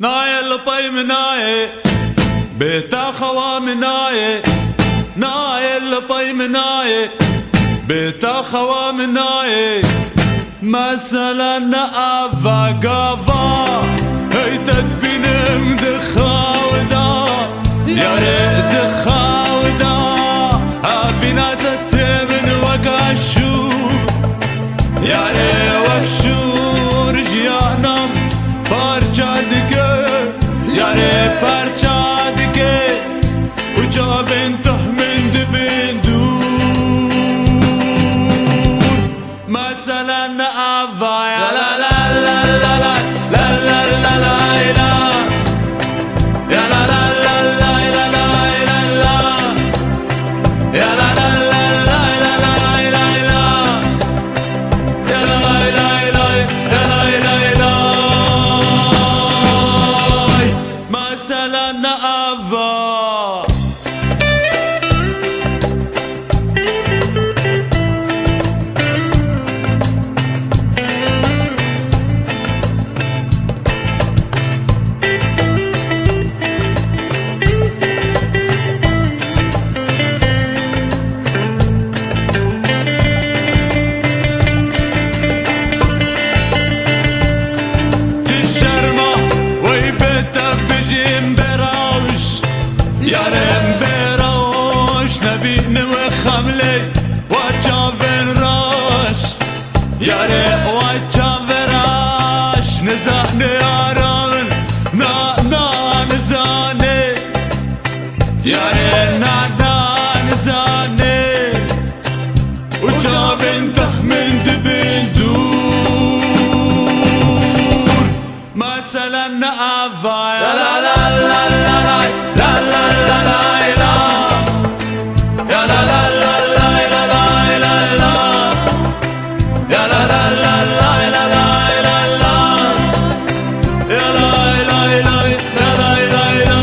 ناي اللطي مناي بيتا خوا مناي ناي اللطي مناي بيتا خوا مناي مثلا أفا قافا هي تدبين مدخاودا يا ريت دخاودا أبينا تتمن وقاشور يا ريت وقشور جيانم parçadıke yare parçadıke uçağın tahmin dibin dur mesela ne avaya la la la la la la la la la la ya la la la la la la la la ya la la la la la la la la ya la la la la la مثلا أفا يارم بروش نبين وخملي وجافن راش ياري وجافن راش نزاني يارم نا نزاني ياري نا نزاني وجافن تحمن دبين دور مثلا أفا لا لا لا لا لا لا لا لا لا لا يا لا لا لا لا لا لا لا لا يا لا لا لا لا لا لا لا لا يا لا لا لا لا لا لا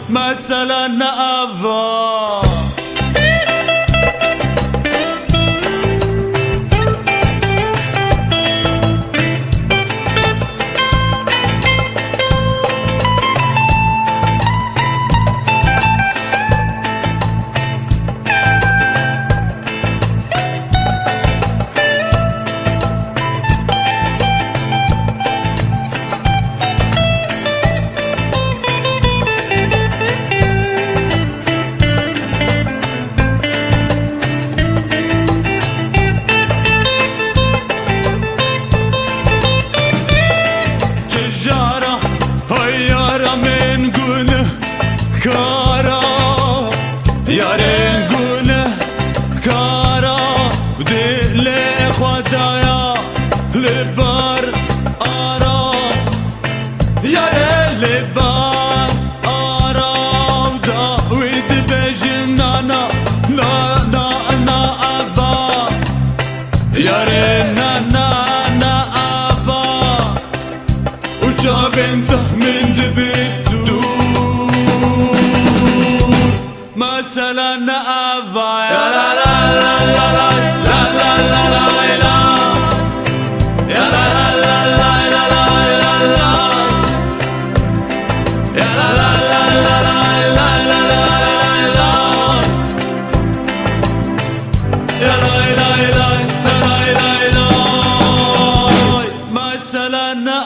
مثلا أفا كارا يارين قوله كارا ودي لإخواتايا لبار آرا يارين لبار آرا وداويد بجنانا نا نا نا أفا يارين نا أفا وشافين تحمين دبيت مثلا أفا يا لا لا لا لا لا لا لا لا لا لا يا لا لا لا لا لا لا لا لا يا لا لا لا لا لا لا لا لا لا يا لا لا لا لا لا لا مثلا